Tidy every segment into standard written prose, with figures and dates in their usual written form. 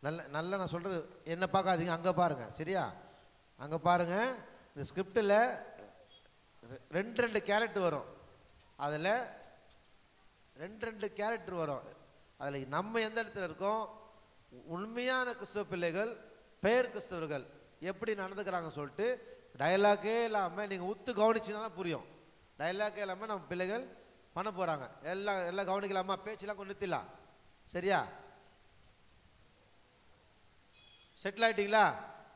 நல்ல நான் சொல்கிறது என்ன பார்க்காதீங்க, அங்கே பாருங்கள். சரியா? அங்கே பாருங்கள். இந்த ஸ்கிரிப்டில் 2 கேரக்டர் வரும். அதில் 2 கேரக்டர் வரும். அதில் நம்ம எந்த இடத்துல இருக்கோம்? உண்மையான கிறிஸ்தவ பிள்ளைகள், பெயர் கிறிஸ்தவர்கள் எப்படி நடந்துக்கிறாங்க சொல்லிட்டு டயலாக்கே இல்லாமல் நீங்கள் உத்து கவனிச்சின்னா தான் புரியும். டயலாக்கே இல்லாமல் நம்ம பிள்ளைகள் பண்ண போகிறாங்க. எல்லாம் கவனிக்கலாமா? பேச்செல்லாம் கொண்டு நிறுத்திடலாம். சரியா? செட்டில் ஆகிட்டீங்களா?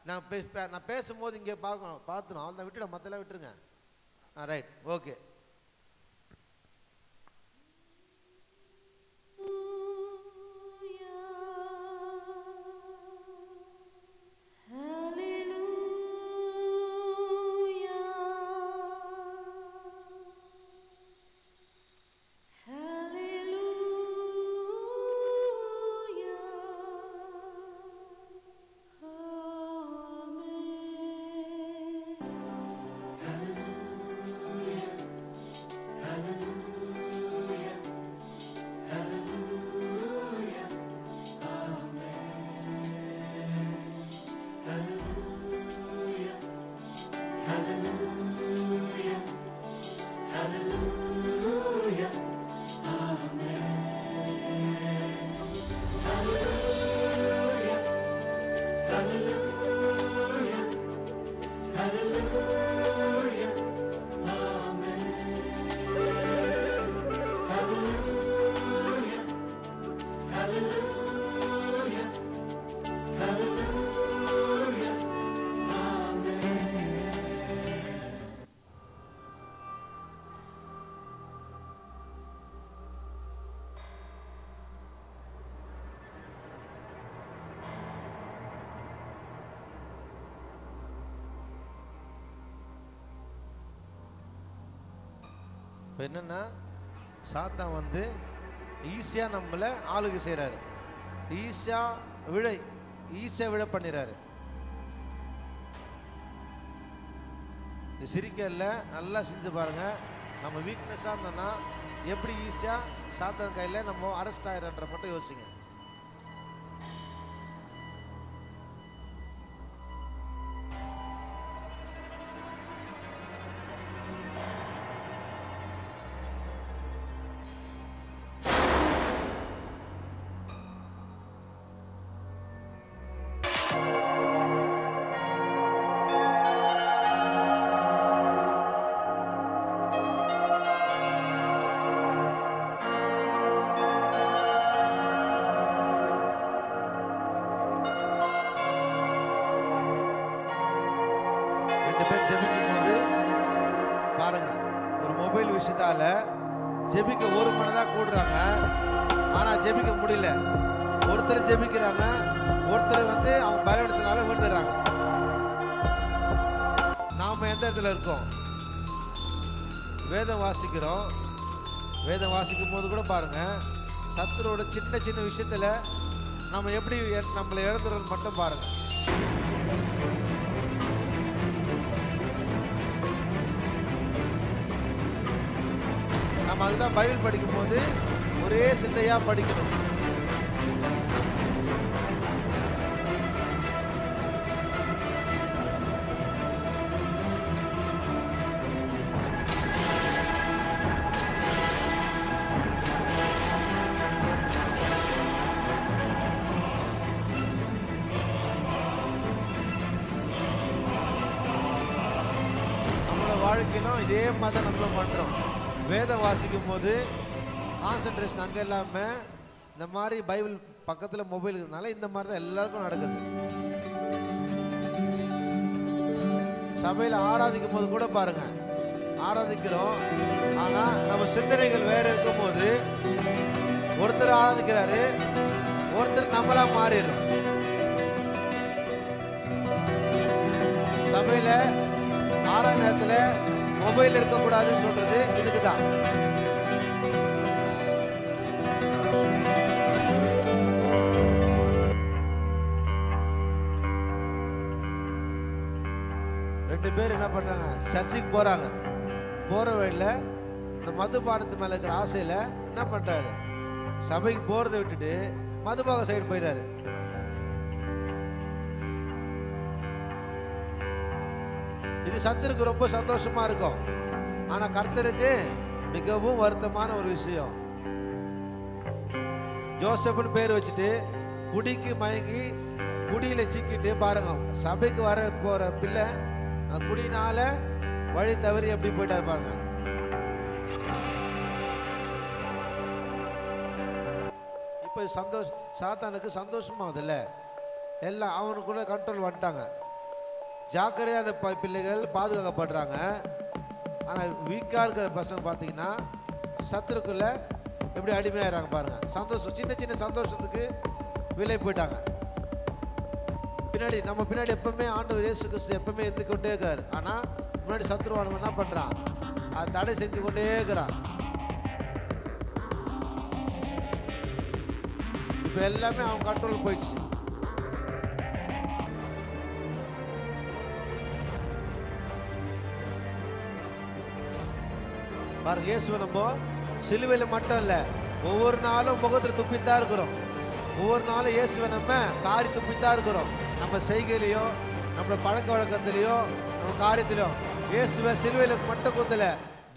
நான் பேசும்போது இங்கே பார்த்துணும். அவன் விட்டுட, மற்றெல்லாம் விட்டுருங்க. Right, okay. இப்போ என்னென்னா, சாத்தான் வந்து ஈஸியாக நம்மளை ஆளுகை செய்கிறாரு. ஈஸியாக விழ பண்ணிடுறாரு. இது சிரிக்கல, நல்லா செஞ்சு பாருங்கள். நம்ம வீக்னஸாக இருந்தோன்னா எப்படி ஈஸியாக சாத்தான் கையில் நம்ம அரெஸ்ட் ஆகிறன்ற மட்டும் யோசிங்க. ஜெபிக்கும் போது பாருங்க, ஒரு மொபைல் விஷயத்தால ஜெபிக்க 1 மணி நேரம் கூடுறாங்க. ஆனா ஜெபிக்க முடியல. ஒருத்தர் ஜெபிக்கிறாங்க, ஒருத்தர் வந்து அவங்க பயணத்தினால விழுந்துடுறாங்க. நாம எந்த இடத்துல இருக்கோம்? வேதம் வாசிக்கிறோம். வேதம் வாசிக்கும் போது கூட பாருங்க, சத்துரோட சின்ன சின்ன விஷயத்துல நம்ம எப்படி நம்மளை இழந்துறோம் மட்டும் பாருங்க. நம்ம அதுதான் பைபிள் படிக்கும் போது ஒரே சிந்தையா படிக்கணும். நம்மளோட வாழ்க்கையிலும் இதே மாதிரி நம்ம பண்றோம். வேதம் வாசிக்கும் போது கான்சன்ட்ரேஷன் அங்கே இல்லாமல் இந்த மாதிரி பைபிள் பக்கத்தில் மொபைல் இருக்கிறதுனால இந்த மாதிரி தான் எல்லாருக்கும் நடக்குது. சபையில் ஆராதிக்கும் போது கூட பாருங்க, ஆராதிக்கிறோம், ஆனால் நம்ம சிந்தனைகள் வேற இருக்கும் போது ஒருத்தர் ஆராதிக்கிறாரு, ஒருத்தர் நம்மளா மாறிடும். சபையில் ஆறாம் நேரத்தில் மொபைல் இருக்கக்கூடாதுன்னு சொல்றது இதுக்குதான். ரெண்டு பேர் என்ன பண்றாங்க, சர்ச்சுக்கு போறாங்க. போற வழியில இந்த மதுபானத்து மேல இருக்கிற ஆசையில என்ன பண்றாரு, சபைக்கு போறதை விட்டுட்டு மதுபாக சைடு போயிடாரு. இது சத்துருக்கு ரொம்ப சந்தோஷமா இருக்கும். ஆனா கர்த்தருக்கு மிகவும் வருத்தமான ஒரு விஷயம். ஜோசப்னு பேர் வச்சுட்டு குடிக்கு மயங்கி குடியில சிக்கிட்டு பாருங்க, சபைக்கு வர போற பிள்ளை குடினால வழி தவறி எப்படி போயிட்டாரு பாருங்க. இப்ப சாத்தானுக்கு சந்தோஷமாகுதுல்ல, எல்லாம் அவனுக்குள்ள கண்ட்ரோல் வந்துட்டாங்க. ஜாக்கிரதையா அந்த பிள்ளைகள் பாதுகாக்கப்படுறாங்க. ஆனா வீக்கா இருக்கிற பசங்க பார்த்தீங்கன்னா சத்துருக்குள்ள எப்படி அடிமையாகிறாங்க பாருங்க. சந்தோஷம், சின்ன சின்ன சந்தோஷத்துக்கு விலை போயிட்டாங்க. பின்னாடி நம்ம பின்னாடி எப்பவுமே ஆண்டவர் இயேசு கிறிஸ்து எப்பவுமே இருந்து கொண்டே இருக்காரு. ஆனா முன்னாடி சத்துருவானவன் என்ன பண்றான்? அது தடை செஞ்சு கொண்டே இருக்கிறான். இப்ப எல்லாமே அவன் கண்ட்ரோல் போயிடுச்சு. பாருங்க, இயேசுவை நம்ம சிலுவையில் மட்டும் இல்ல, ஒவ்வொரு நாளும் முகத்தில் துப்பித்தான் இருக்கிறோம். ஒவ்வொரு நாளும் இயேசுவை நம்ம காரி துப்பித்தான் இருக்கிறோம். நம்ம செய்கையிலையோ நம்ம பழக்க வழக்கத்திலையோ நம்ம காரியத்திலையோ இயேசுவை சிலுவையில் மட்டும் குத்தல,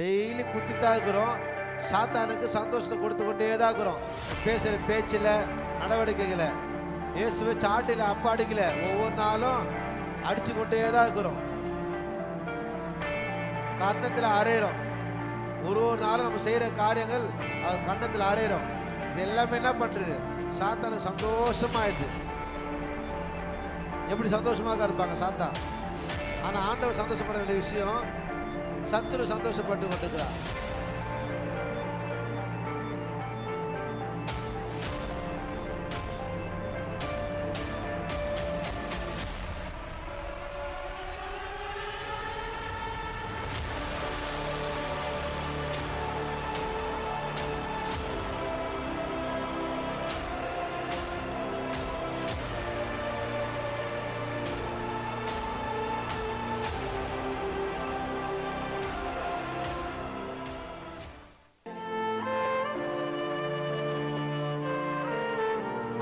டெய்லி குத்தித்தான் இருக்கிறோம். சாத்தானுக்கு சந்தோஷத்தை கொடுத்து கொண்டே தான் இருக்கிறோம். பேசுகிற பேச்சில் நடவடிக்கைகளை இயேசுவை சாட்டில் அப்பா அடிக்கல, ஒவ்வொரு நாளும் அடிச்சு கொண்டே தான் இருக்கிறோம். கன்னத்தில் அரையிறோம். ஒரு நாளும் நம்ம செய்கிற காரியங்கள் அது கன்னத்தில் அரையிறோம். இது எல்லாமே என்ன பண்ணுறது? சாத்தானுக்கு சந்தோஷமாயிடுது. எப்படி சந்தோஷமாக இருப்பாங்க சாத்தான்? ஆனால் ஆண்டவர் சந்தோஷப்பட வேண்டிய விஷயம், சத்துரு சந்தோஷப்பட்டு கொண்டிருக்கிறார்.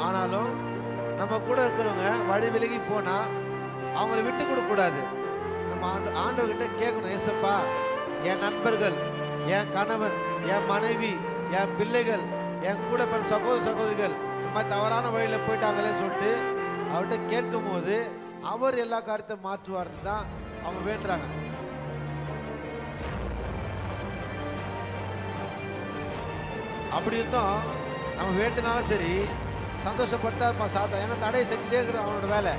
ஆனாலும் நம்ம கூட இருக்கிறவங்க வழி விலகி போனா அவங்கள விட்டு கொடுக்க கூடாது. நம்ம ஆண்டவர்கிட்ட கேட்கணும், ஏசப்பா, என் நண்பர்கள், என் கணவன், என் மனைவி, என் பிள்ளைகள், என் கூட பிற சகோதரிகள் இந்த மாதிரி தவறான வழியில் போயிட்டாங்களேன்னு சொல்லிட்டு அவர்கிட்ட கேட்கும் போது அவர் எல்லா காரியத்தை மாற்றுவார்னு தான் அவங்க வேண்டுறாங்க. அப்படி இருந்தோம் நம்ம வேண்டுனாலும் சரி சந்தோஷப்பட்டா இருப்பான் சாத்தா. ஏன்னா தடையை செஞ்சுட்டே இருக்கிற அவனோட வேலை.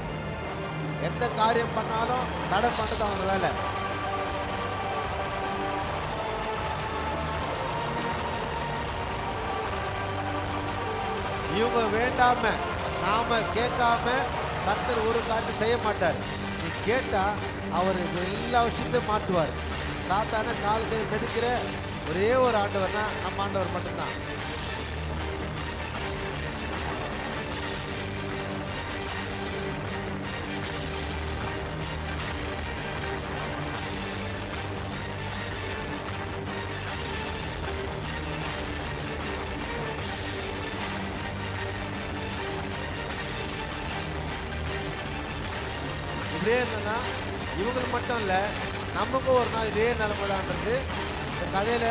எந்த காரியம் பண்ணாலும் தடை பண்ணுறது அவனோட வேலை. இவங்க வேண்டாம நாம கேட்காம கர்த்தர் ஒரு காரியம் செய்ய மாட்டார். நீ கேட்டா அவர் எல்லா விஷயத்தையும் மாற்றுவார். சாத்தான காலத்தை மெதிக்கிற ஒரே ஒரு ஆண்டவர்னா நம்ம ஆண்டவர் மட்டும்தான். இதே என்னன்னா இவங்களுக்கு மட்டும் இல்லை, நமக்கும் ஒரு நாள் இதே நிலைமைதான்றது இந்த கதையில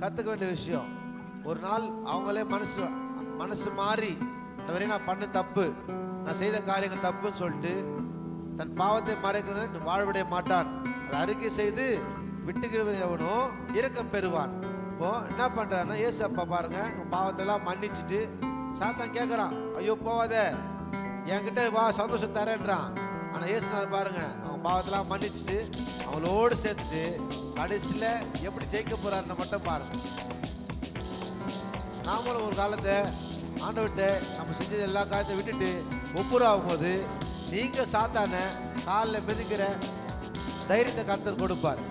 கற்றுக்க வேண்டிய விஷயம். ஒரு நாள் அவங்களே மனசு மாறி இந்த வரையும் நான் பண்ண தப்பு, நான் செய்த காரியங்கள் தப்புன்னு சொல்லிட்டு தன் பாவத்தை மறைக்கணும் வாழ்விட மாட்டான். அதை அறிக்கை செய்து விட்டுக்கிறவன் எவனோ இரக்கம் பெறுவான். இப்போ என்ன பண்றாருன்னா இயேசு அப்பா பாருங்க, உன் பாவத்தெல்லாம் மன்னிச்சுட்டு சாத்தான் கேட்குறான், ஐயோ போவாத என்கிட்ட வா சந்தோஷம் தரேன்றான். ஆனால் இயேசுநாதர் பாருங்க, அவன் பாவத்தெல்லாம் மன்னிச்சுட்டு அவங்களோடு சேர்த்துட்டு கடைசியில் எப்படி ஜெயிக்க போறாருன்னு மட்டும் பாருங்க. நாமளும் ஒரு காலத்தை ஆண்டவர்கிட்ட நம்ம செஞ்சது எல்லா காரியத்தையும் விட்டுட்டு ஒப்புராகும் போது நீங்க சாத்தான காலில் மிதிக்கிற தைரியத்தை கர்த்தர் கொடுப்பார்.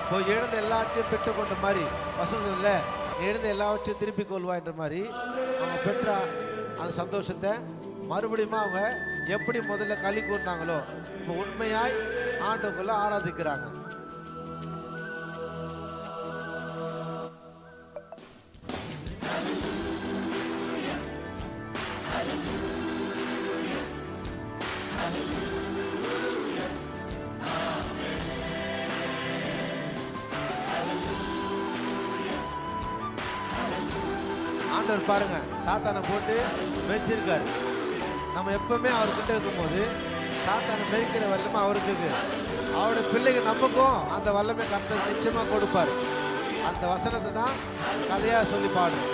இப்போ எழுந்த எல்லாத்தையும் பெற்றுக்கொண்ட மாதிரி வசனம் இல்லை, எழுந்த எல்லாவற்றையும் திருப்பி கொள்வா என்ற மாதிரி அவங்க பெற்ற அந்த சந்தோஷத்தை மறுபடியும் அவங்க எப்படி முதல்ல களி கூர்ந்தாங்களோ இப்போ உண்மையாய் ஆண்டவர்களை ஆராதிக்கிறாங்க. ஆண்டவர் பாருங்க சாத்தானை போட்டு மெச்சிருக்காரு. நம்ம எப்பவுமே அவர்கிட்ட இருக்கும்போது சாத்தானை மெரிக்கிற வல்லமை அவருக்கு இருக்கு. அவருடைய பிள்ளைங்க நமக்கும் அந்த வல்லமை கர்த்தர் நிச்சயமா கொடுப்பாரு. அந்த வசனத்தை தான் கதையா சொல்லி பாடும்.